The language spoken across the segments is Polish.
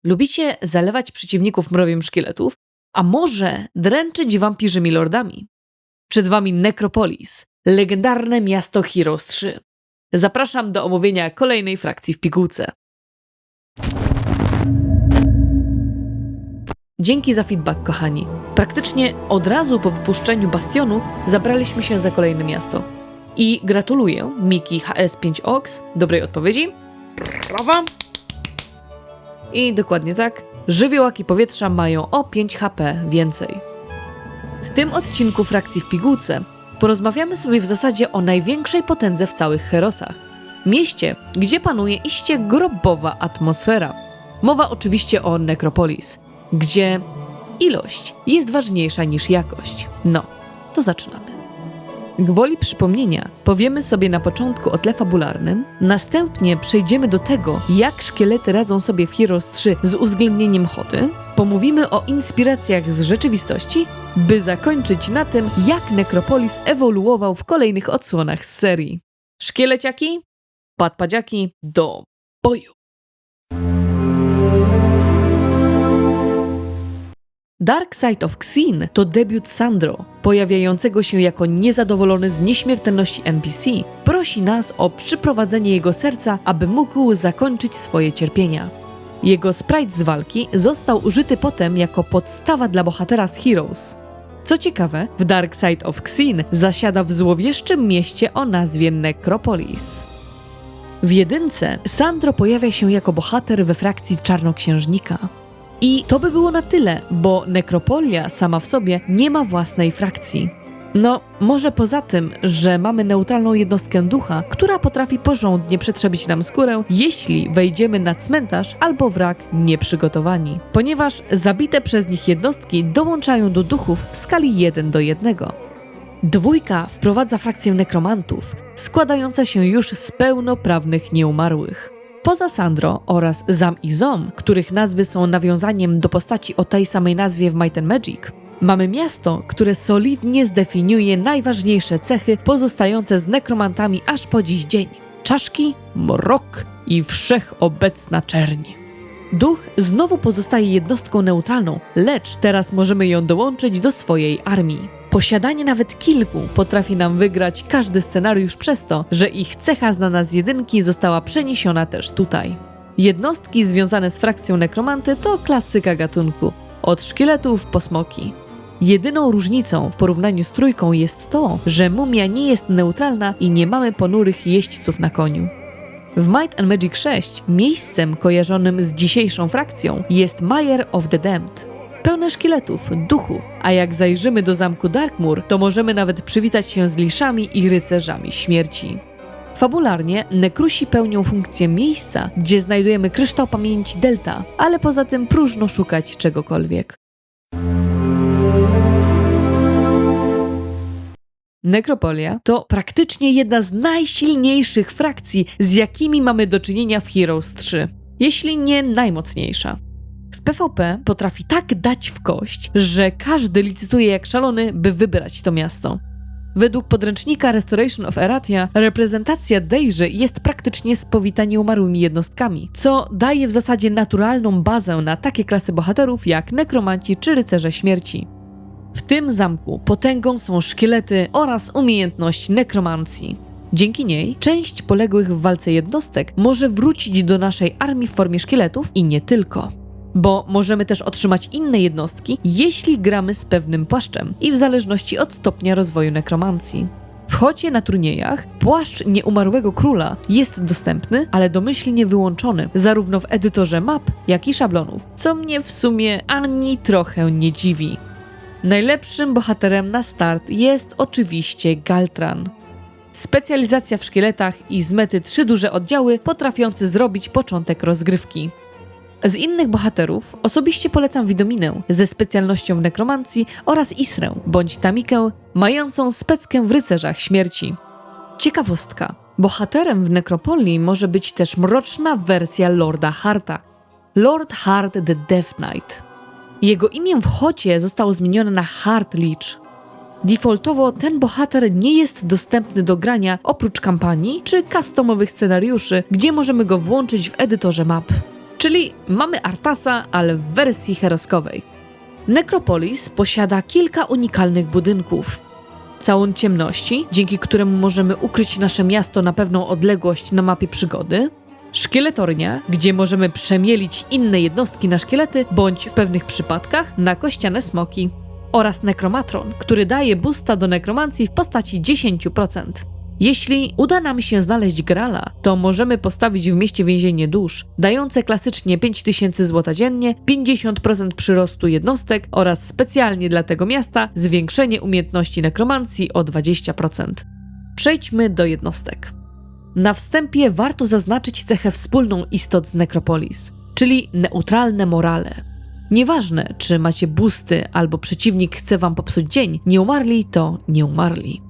Lubicie zalewać przeciwników mrowiem szkieletów? A może dręczyć wampirzymi lordami? Przed wami Necropolis, legendarne miasto Heroes 3. Zapraszam do omówienia kolejnej frakcji w pigułce. Dzięki za feedback, kochani. Praktycznie od razu po wypuszczeniu Bastionu zabraliśmy się za kolejne miasto. I gratuluję Miki HS5OX dobrej odpowiedzi. Brawa! I dokładnie tak, żywiołaki powietrza mają o 5 HP więcej. W tym odcinku frakcji w pigułce porozmawiamy sobie w zasadzie o największej potędze w całych Herosach. Mieście, gdzie panuje iście grobowa atmosfera. Mowa oczywiście o Necropolis, gdzie ilość jest ważniejsza niż jakość. No, to zaczynamy. Gwoli przypomnienia powiemy sobie na początku o tle fabularnym, następnie przejdziemy do tego, jak szkielety radzą sobie w Heroes 3 z uwzględnieniem choty, pomówimy o inspiracjach z rzeczywistości, by zakończyć na tym, jak Necropolis ewoluował w kolejnych odsłonach z serii. Szkieleciaki, padpadziaki, do boju! Dark Side of Xeen to debiut Sandro, pojawiającego się jako niezadowolony z nieśmiertelności NPC, prosi nas o przyprowadzenie jego serca, aby mógł zakończyć swoje cierpienia. Jego sprite z walki został użyty potem jako podstawa dla bohatera z Heroes. Co ciekawe, w Dark Side of Xeen zasiada w złowieszczym mieście o nazwie Necropolis. W jedynce Sandro pojawia się jako bohater we frakcji Czarnoksiężnika. I to by było na tyle, bo Necropolia sama w sobie nie ma własnej frakcji. No, może poza tym, że mamy neutralną jednostkę ducha, która potrafi porządnie przetrzebić nam skórę, jeśli wejdziemy na cmentarz albo wrak nieprzygotowani. Ponieważ zabite przez nich jednostki dołączają do duchów w skali 1:1. Dwójka wprowadza frakcję nekromantów, składająca się już z pełnoprawnych nieumarłych. Poza Sandro oraz Zam i Zom, których nazwy są nawiązaniem do postaci o tej samej nazwie w Might and Magic, mamy miasto, które solidnie zdefiniuje najważniejsze cechy pozostające z nekromantami aż po dziś dzień. Czaszki, mrok i wszechobecna czerń. Duch znowu pozostaje jednostką neutralną, lecz teraz możemy ją dołączyć do swojej armii. Posiadanie nawet kilku potrafi nam wygrać każdy scenariusz przez to, że ich cecha znana z jedynki została przeniesiona też tutaj. Jednostki związane z frakcją nekromanty to klasyka gatunku, od szkieletów po smoki. Jedyną różnicą w porównaniu z trójką jest to, że mumia nie jest neutralna i nie mamy ponurych jeźdźców na koniu. W Might and Magic 6 miejscem kojarzonym z dzisiejszą frakcją jest Mire of the Damned. Pełne szkieletów, duchów, a jak zajrzymy do zamku Darkmoor, to możemy nawet przywitać się z liszami i rycerzami śmierci. Fabularnie nekrusi pełnią funkcję miejsca, gdzie znajdujemy kryształ pamięci Delta, ale poza tym próżno szukać czegokolwiek. Necropolia to praktycznie jedna z najsilniejszych frakcji, z jakimi mamy do czynienia w Heroes 3, jeśli nie najmocniejsza. PvP potrafi tak dać w kość, że każdy licytuje jak szalony, by wybrać to miasto. Według podręcznika Restoration of Erathia reprezentacja Dejrzy jest praktycznie spowita nieumarłymi jednostkami, co daje w zasadzie naturalną bazę na takie klasy bohaterów jak nekromanci czy rycerze śmierci. W tym zamku potęgą są szkielety oraz umiejętność nekromancji. Dzięki niej część poległych w walce jednostek może wrócić do naszej armii w formie szkieletów i nie tylko. Bo możemy też otrzymać inne jednostki, jeśli gramy z pewnym płaszczem i w zależności od stopnia rozwoju nekromancji. W chocie na turniejach płaszcz nieumarłego króla jest dostępny, ale domyślnie wyłączony zarówno w edytorze map, jak i szablonów, co mnie w sumie ani trochę nie dziwi. Najlepszym bohaterem na start jest oczywiście Galtran. Specjalizacja w szkieletach i z mety 3 duże oddziały potrafiące zrobić początek rozgrywki. Z innych bohaterów osobiście polecam Widominę ze specjalnością w nekromancji oraz Isrę bądź Tamikę mającą speckę w rycerzach śmierci. Ciekawostka. Bohaterem w Necropolii może być też mroczna wersja Lorda Harta. Lord Hart the Death Knight. Jego imię w chocie zostało zmienione na Heart Leech. Defaultowo ten bohater nie jest dostępny do grania oprócz kampanii czy customowych scenariuszy, gdzie możemy go włączyć w edytorze map. Czyli mamy Arthasa, ale w wersji heroskowej. Necropolis posiada kilka unikalnych budynków. Całun ciemności, dzięki któremu możemy ukryć nasze miasto na pewną odległość na mapie przygody. Szkieletornia, gdzie możemy przemielić inne jednostki na szkielety, bądź w pewnych przypadkach na kościane smoki. Oraz Nekromatron, który daje boosta do nekromancji w postaci 10%. Jeśli uda nam się znaleźć Grala, to możemy postawić w mieście więzienie dusz, dające klasycznie 5000 złota dziennie, 50% przyrostu jednostek oraz specjalnie dla tego miasta zwiększenie umiejętności nekromancji o 20%. Przejdźmy do jednostek. Na wstępie warto zaznaczyć cechę wspólną istot z Necropolis, czyli neutralne morale. Nieważne, czy macie boosty albo przeciwnik chce wam popsuć dzień, nieumarli to nieumarli.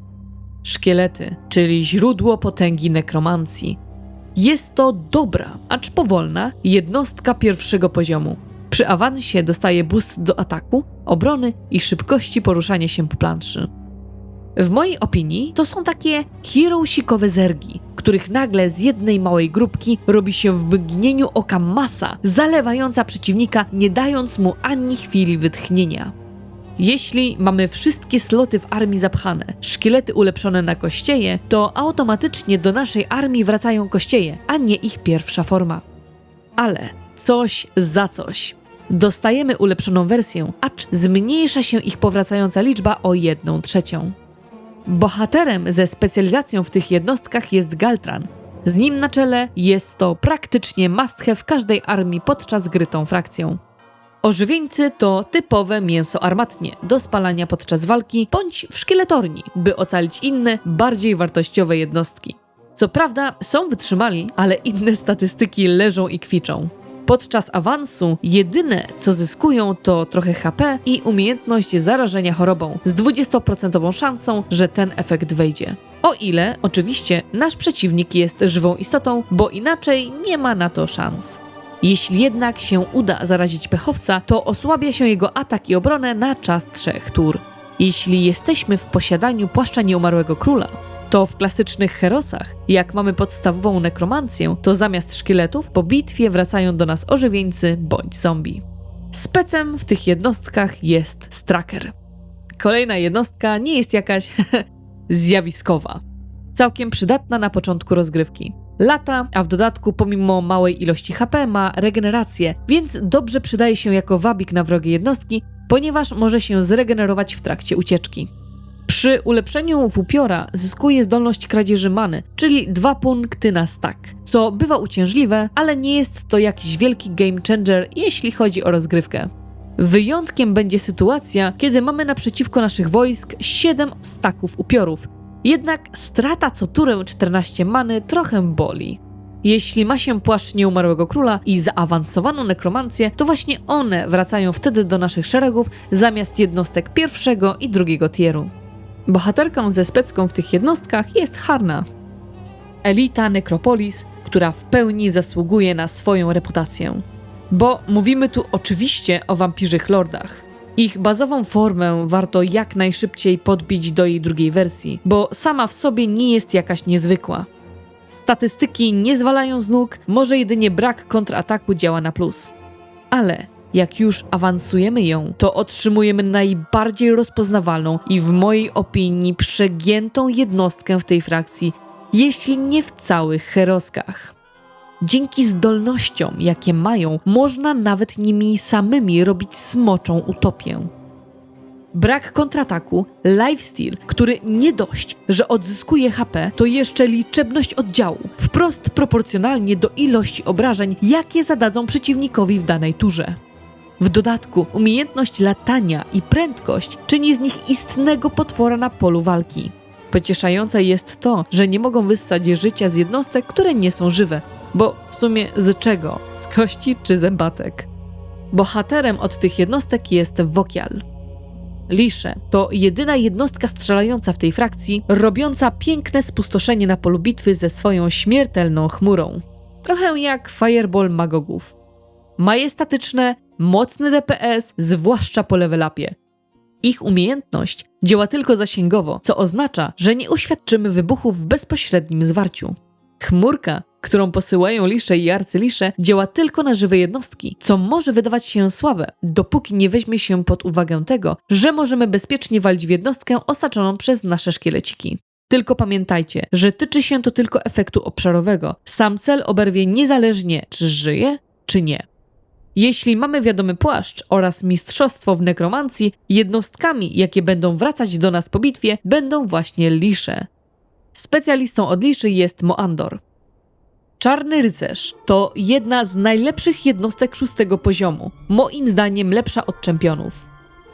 Szkielety, czyli źródło potęgi nekromancji. Jest to dobra, acz powolna jednostka pierwszego poziomu. Przy awansie dostaje boost do ataku, obrony i szybkości poruszania się po planszy. W mojej opinii to są takie heroesikowe zergi, których nagle z jednej małej grupki robi się w mgnieniu oka masa, zalewająca przeciwnika, nie dając mu ani chwili wytchnienia. Jeśli mamy wszystkie sloty w armii zapchane, szkielety ulepszone na kościeje, to automatycznie do naszej armii wracają kościeje, a nie ich pierwsza forma. Ale coś za coś. Dostajemy ulepszoną wersję, acz zmniejsza się ich powracająca liczba o 1/3. Bohaterem ze specjalizacją w tych jednostkach jest Galtran. Z nim na czele jest to praktycznie must have w każdej armii podczas gry tą frakcją. Ożywieńcy to typowe mięso armatnie do spalania podczas walki bądź w szkieletorni, by ocalić inne, bardziej wartościowe jednostki. Co prawda są wytrzymali, ale inne statystyki leżą i kwiczą. Podczas awansu jedyne co zyskują to trochę HP i umiejętność zarażenia chorobą z 20% szansą, że ten efekt wejdzie. O ile oczywiście nasz przeciwnik jest żywą istotą, bo inaczej nie ma na to szans. Jeśli jednak się uda zarazić pechowca, to osłabia się jego atak i obronę na czas 3 tur. Jeśli jesteśmy w posiadaniu płaszcza nieumarłego króla, to w klasycznych herosach, jak mamy podstawową nekromancję, to zamiast szkieletów po bitwie wracają do nas ożywieńcy bądź zombie. Specem w tych jednostkach jest Straker. Kolejna jednostka nie jest jakaś zjawiskowa. Całkiem przydatna na początku rozgrywki. Lata, a w dodatku pomimo małej ilości HP ma regenerację, więc dobrze przydaje się jako wabik na wrogie jednostki, ponieważ może się zregenerować w trakcie ucieczki. Przy ulepszeniu upiora zyskuje zdolność kradzieży many, czyli 2 punkty na stack, co bywa uciążliwe, ale nie jest to jakiś wielki game changer, jeśli chodzi o rozgrywkę. Wyjątkiem będzie sytuacja, kiedy mamy naprzeciwko naszych wojsk 7 stacków upiorów. Jednak strata co turę 14 many trochę boli. Jeśli ma się płaszcz nieumarłego króla i zaawansowaną nekromancję, to właśnie one wracają wtedy do naszych szeregów zamiast jednostek pierwszego i drugiego tieru. Bohaterką ze specką w tych jednostkach jest Harna. Elita Necropolis, która w pełni zasługuje na swoją reputację. Bo mówimy tu oczywiście o wampirzych lordach. Ich bazową formę warto jak najszybciej podbić do jej drugiej wersji, bo sama w sobie nie jest jakaś niezwykła. Statystyki nie zwalają z nóg, może jedynie brak kontrataku działa na plus. Ale jak już awansujemy ją, to otrzymujemy najbardziej rozpoznawalną i w mojej opinii przegiętą jednostkę w tej frakcji, jeśli nie w całych heroskach. Dzięki zdolnościom, jakie mają, można nawet nimi samymi robić smoczą utopię. Brak kontrataku, lifesteal, który nie dość, że odzyskuje HP, to jeszcze liczebność oddziału, wprost proporcjonalnie do ilości obrażeń, jakie zadadzą przeciwnikowi w danej turze. W dodatku umiejętność latania i prędkość czyni z nich istnego potwora na polu walki. Pocieszające jest to, że nie mogą wyssać życia z jednostek, które nie są żywe, bo w sumie z czego? Z kości czy zębatek? Bohaterem od tych jednostek jest Wokial. Lisze to jedyna jednostka strzelająca w tej frakcji, robiąca piękne spustoszenie na polu bitwy ze swoją śmiertelną chmurą. Trochę jak Fireball magogów. Majestatyczne, mocny DPS, zwłaszcza po level upie. Ich umiejętność działa tylko zasięgowo, co oznacza, że nie uświadczymy wybuchów w bezpośrednim zwarciu. Chmurka, którą posyłają lisze i arcylisze, działa tylko na żywe jednostki, co może wydawać się słabe, dopóki nie weźmie się pod uwagę tego, że możemy bezpiecznie walić w jednostkę osaczoną przez nasze szkieleciki. Tylko pamiętajcie, że tyczy się to tylko efektu obszarowego. Sam cel oberwie niezależnie, czy żyje, czy nie. Jeśli mamy wiadomy płaszcz oraz mistrzostwo w nekromancji, jednostkami, jakie będą wracać do nas po bitwie, będą właśnie lisze. Specjalistą od liszy jest Moandor. Czarny Rycerz to jedna z najlepszych jednostek 6. poziomu, moim zdaniem lepsza od czempionów.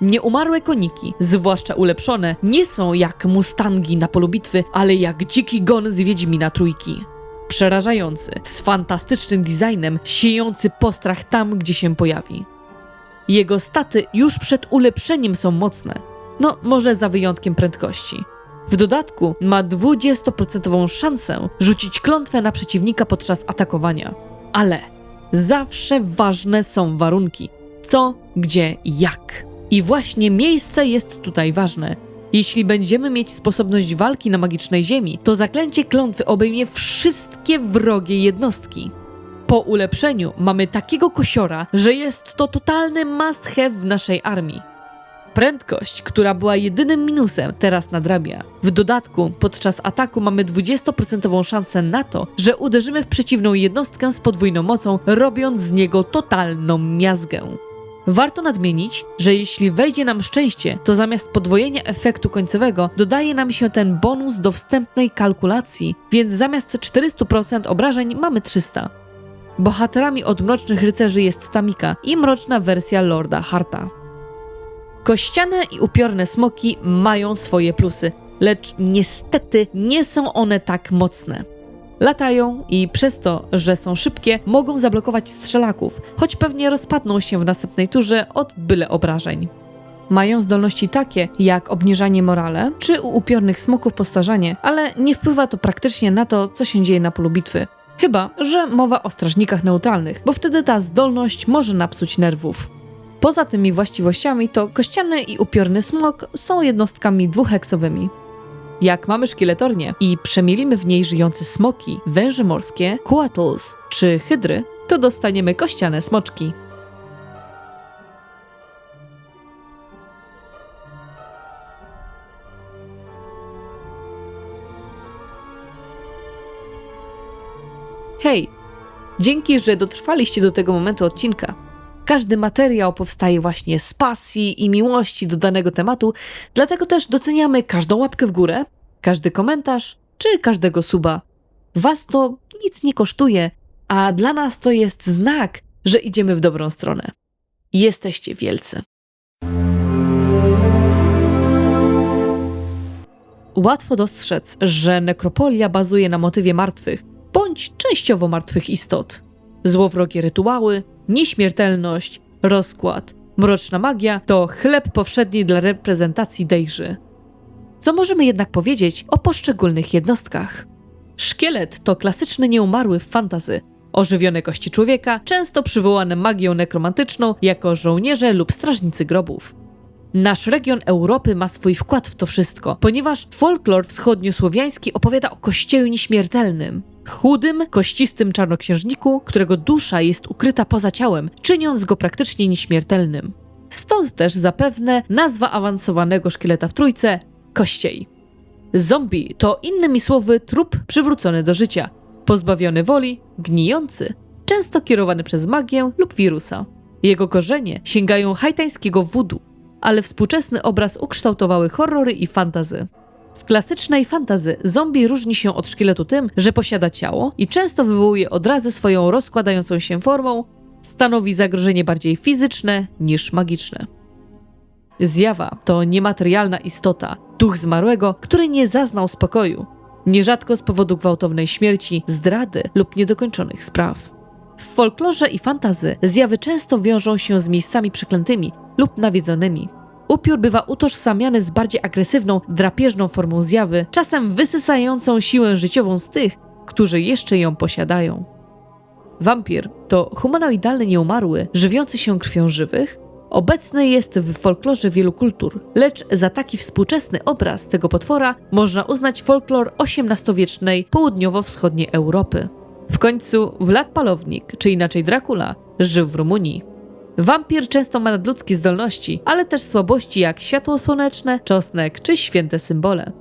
Nieumarłe koniki, zwłaszcza ulepszone, nie są jak mustangi na polu bitwy, ale jak dziki gon z Wiedźmina Trójki. Przerażający, z fantastycznym designem, siejący postrach tam, gdzie się pojawi. Jego staty już przed ulepszeniem są mocne, no może za wyjątkiem prędkości. W dodatku ma 20% szansę rzucić klątwę na przeciwnika podczas atakowania. Ale zawsze ważne są warunki. Co, gdzie i jak. I właśnie miejsce jest tutaj ważne. Jeśli będziemy mieć sposobność walki na magicznej ziemi, to zaklęcie klątwy obejmie wszystkie wrogie jednostki. Po ulepszeniu mamy takiego kosiora, że jest to totalny must have w naszej armii. Prędkość, która była jedynym minusem, teraz nadrabia. W dodatku, podczas ataku mamy 20% szansę na to, że uderzymy w przeciwną jednostkę z podwójną mocą, robiąc z niego totalną miazgę. Warto nadmienić, że jeśli wejdzie nam szczęście, to zamiast podwojenia efektu końcowego dodaje nam się ten bonus do wstępnej kalkulacji, więc zamiast 400% obrażeń mamy 300. Bohaterami od Mrocznych Rycerzy jest Tamika i mroczna wersja Lorda Harta. Kościane i upiorne smoki mają swoje plusy, lecz niestety nie są one tak mocne. Latają i przez to, że są szybkie, mogą zablokować strzelaków, choć pewnie rozpadną się w następnej turze od byle obrażeń. Mają zdolności takie jak obniżanie morale, czy u upiornych smoków postarzanie, ale nie wpływa to praktycznie na to, co się dzieje na polu bitwy. Chyba że mowa o strażnikach neutralnych, bo wtedy ta zdolność może napsuć nerwów. Poza tymi właściwościami to kościany i upiorny smok są jednostkami dwuheksowymi. Jak mamy szkieletornię i przemielimy w niej żyjące smoki, węże morskie, coatls czy hydry, to dostaniemy kościane smoczki. Hej! Dzięki, że dotrwaliście do tego momentu odcinka. Każdy materiał powstaje właśnie z pasji i miłości do danego tematu, dlatego też doceniamy każdą łapkę w górę, każdy komentarz czy każdego suba. Was to nic nie kosztuje, a dla nas to jest znak, że idziemy w dobrą stronę. Jesteście wielcy. Łatwo dostrzec, że nekropolia bazuje na motywie martwych, bądź częściowo martwych istot. Złowrogie rytuały, nieśmiertelność, rozkład, mroczna magia to chleb powszedni dla reprezentacji Dejrzy. Co możemy jednak powiedzieć o poszczególnych jednostkach? Szkielet to klasyczny nieumarły w fantasy. Ożywione kości człowieka, często przywołane magią nekromantyczną jako żołnierze lub strażnicy grobów. Nasz region Europy ma swój wkład w to wszystko, ponieważ folklor wschodniosłowiański opowiada o kościeju nieśmiertelnym. Chudym, kościstym czarnoksiężniku, którego dusza jest ukryta poza ciałem, czyniąc go praktycznie nieśmiertelnym. Stąd też zapewne nazwa awansowanego szkieleta w trójce – Kościej. Zombie to innymi słowy trup przywrócony do życia, pozbawiony woli, gnijący, często kierowany przez magię lub wirusa. Jego korzenie sięgają haitańskiego voodoo, ale współczesny obraz ukształtowały horrory i fantasy. W klasycznej fantasy zombie różni się od szkieletu tym, że posiada ciało i często wywołuje odrazy swoją rozkładającą się formą, stanowi zagrożenie bardziej fizyczne niż magiczne. Zjawa to niematerialna istota, duch zmarłego, który nie zaznał spokoju, nierzadko z powodu gwałtownej śmierci, zdrady lub niedokończonych spraw. W folklorze i fantasy zjawy często wiążą się z miejscami przeklętymi lub nawiedzonymi. Upiór bywa utożsamiany z bardziej agresywną, drapieżną formą zjawy, czasem wysysającą siłę życiową z tych, którzy jeszcze ją posiadają. Wampir to humanoidalny nieumarły, żywiący się krwią żywych, Obecny jest w folklorze wielu kultur, lecz za taki współczesny obraz tego potwora można uznać folklor XVIII-wiecznej południowo-wschodniej Europy. W końcu Vlad Palownik, czy inaczej Dracula, żył w Rumunii. Wampir często ma nadludzkie zdolności, ale też słabości jak światło słoneczne, czosnek czy święte symbole.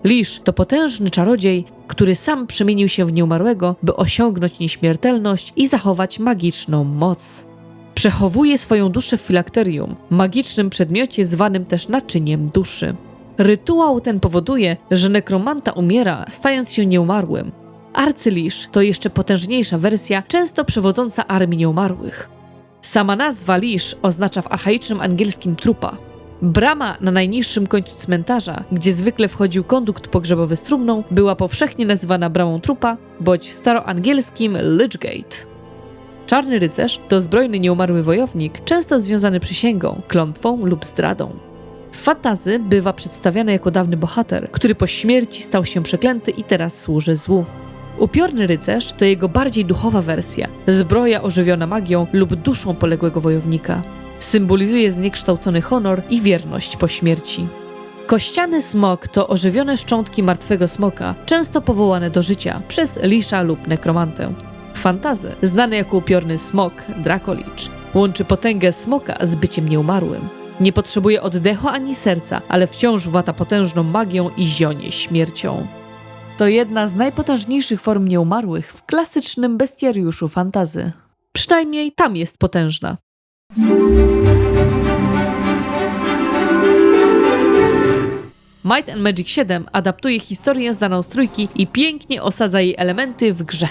Lisz to potężny czarodziej, który sam przemienił się w nieumarłego, by osiągnąć nieśmiertelność i zachować magiczną moc. Przechowuje swoją duszę w filakterium, magicznym przedmiocie zwanym też naczyniem duszy. Rytuał ten powoduje, że nekromanta umiera, stając się nieumarłym. Arcylisz to jeszcze potężniejsza wersja, często przewodząca armii nieumarłych. Sama nazwa Lisz oznacza w archaicznym angielskim trupa. Brama na najniższym końcu cmentarza, gdzie zwykle wchodził kondukt pogrzebowy z trumną, była powszechnie nazywana bramą trupa, bądź w staroangielskim Lichgate. Czarny rycerz to zbrojny nieumarły wojownik, często związany przysięgą, klątwą lub zdradą. W fantasy bywa przedstawiany jako dawny bohater, który po śmierci stał się przeklęty i teraz służy złu. Upiorny rycerz to jego bardziej duchowa wersja, zbroja ożywiona magią lub duszą poległego wojownika. Symbolizuje zniekształcony honor i wierność po śmierci. Kościany smok to ożywione szczątki martwego smoka, często powołane do życia przez lisza lub nekromantę. W fantasy znany jako upiorny smok, Dracolich, łączy potęgę smoka z byciem nieumarłym. Nie potrzebuje oddechu ani serca, ale wciąż włada potężną magią i zionie śmiercią. To jedna z najpotężniejszych form nieumarłych w klasycznym bestiariuszu fantasy. Przynajmniej tam jest potężna. Might and Magic 7 adaptuje historię znaną z trójki i pięknie osadza jej elementy w grze.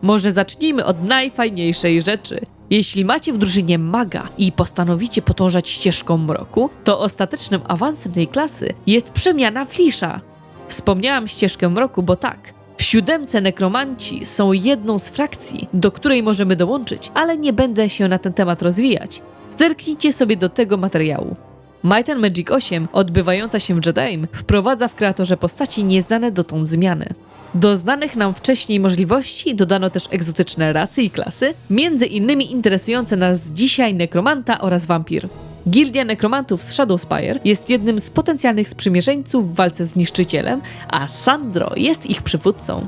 Może zacznijmy od najfajniejszej rzeczy. Jeśli macie w drużynie maga i postanowicie podążać ścieżką mroku, to ostatecznym awansem tej klasy jest przemiana w lisza. Wspomniałam ścieżkę mroku, bo tak, w 7 nekromanci są jedną z frakcji, do której możemy dołączyć, ale nie będę się na ten temat rozwijać. Zerknijcie sobie do tego materiału. Might and Magic 8, odbywająca się w Jodaim, wprowadza w kreatorze postaci nieznane dotąd zmiany. Do znanych nam wcześniej możliwości dodano też egzotyczne rasy i klasy, między innymi interesujące nas dzisiaj nekromanta oraz wampir. Gildia nekromantów z Shadowspire jest jednym z potencjalnych sprzymierzeńców w walce z niszczycielem, a Sandro jest ich przywódcą.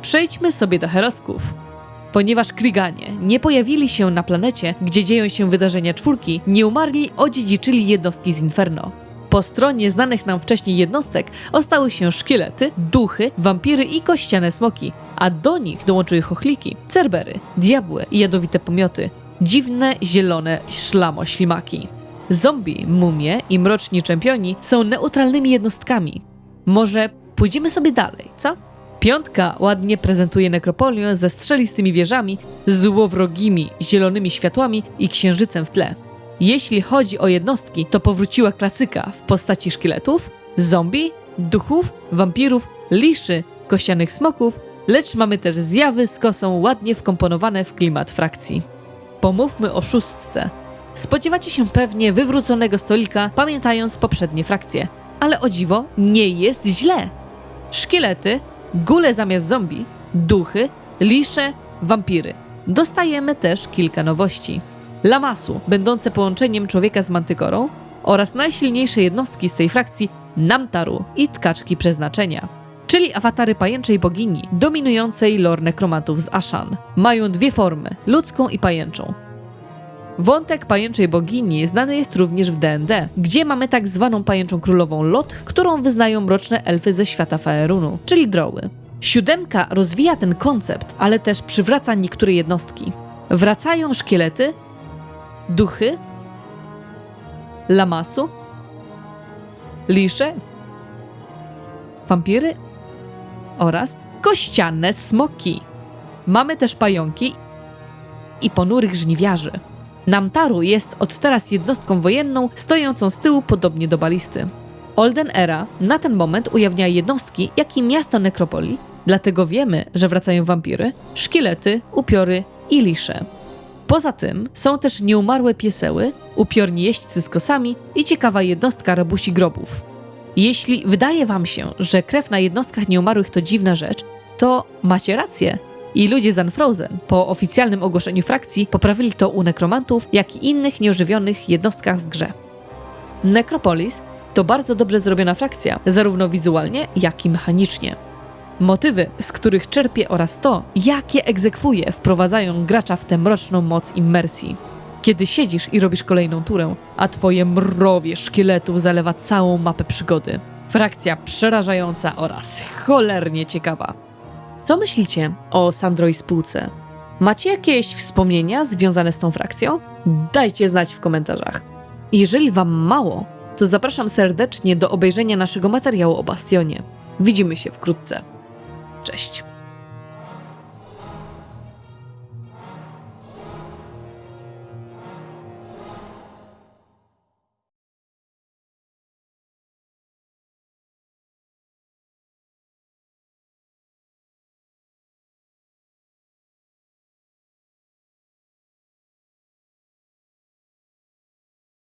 Przejdźmy sobie do herosków. Ponieważ Kriganie nie pojawili się na planecie, gdzie dzieją się wydarzenia czwórki, nieumarli odziedziczyli jednostki z Inferno. Po stronie znanych nam wcześniej jednostek ostały się szkielety, duchy, wampiry i kościane smoki, a do nich dołączyły chochliki, cerbery, diabły i jadowite pomioty, dziwne, zielone szlamo-ślimaki. Zombie, mumie i mroczni czempioni są neutralnymi jednostkami. Może pójdziemy sobie dalej, co? 5 ładnie prezentuje nekropolię ze strzelistymi wieżami, złowrogimi zielonymi światłami i księżycem w tle. Jeśli chodzi o jednostki, to powróciła klasyka w postaci szkieletów, zombie, duchów, wampirów, liszy, kościanych smoków, lecz mamy też zjawy z kosą ładnie wkomponowane w klimat frakcji. Pomówmy o 6. Spodziewacie się pewnie wywróconego stolika, pamiętając poprzednie frakcje. Ale o dziwo, nie jest źle. Szkielety, gule zamiast zombie, duchy, lisze, wampiry. Dostajemy też kilka nowości. Lamasu, będące połączeniem człowieka z mantykorą, oraz najsilniejsze jednostki z tej frakcji Namtaru i tkaczki przeznaczenia, czyli awatary pajęczej bogini dominującej lore nekromantów z Ashan. Mają 2 formy, ludzką i pajęczą. Wątek pajęczej bogini znany jest również w D&D, gdzie mamy tak zwaną pajęczą królową Lot, którą wyznają mroczne elfy ze świata Faerunu, czyli droły. 7 rozwija ten koncept, ale też przywraca niektóre jednostki. Wracają szkielety, duchy, lamasu, lisze, wampiry oraz kościane smoki. Mamy też pająki i ponurych żniwiarzy. Namtaru jest od teraz jednostką wojenną stojącą z tyłu podobnie do balisty. Olden Era na ten moment ujawnia jednostki, jak i miasto nekropolii, dlatego wiemy, że wracają wampiry, szkielety, upiory i lisze. Poza tym są też nieumarłe pieseły, upiorni jeźdźcy z kosami i ciekawa jednostka rabusi grobów. Jeśli wydaje wam się, że krew na jednostkach nieumarłych to dziwna rzecz, to macie rację. I ludzie z Unfrozen po oficjalnym ogłoszeniu frakcji poprawili to u nekromantów, jak i innych nieożywionych jednostkach w grze. Necropolis to bardzo dobrze zrobiona frakcja, zarówno wizualnie, jak i mechanicznie. Motywy, z których czerpie oraz to, jak je egzekwuje, wprowadzają gracza w tę mroczną moc immersji. Kiedy siedzisz i robisz kolejną turę, a twoje mrowie szkieletów zalewa całą mapę przygody. Frakcja przerażająca oraz cholernie ciekawa. Co myślicie o Sandro i spółce? Macie jakieś wspomnienia związane z tą frakcją? Dajcie znać w komentarzach. Jeżeli wam mało, to zapraszam serdecznie do obejrzenia naszego materiału o Bastionie. Widzimy się wkrótce. Cześć!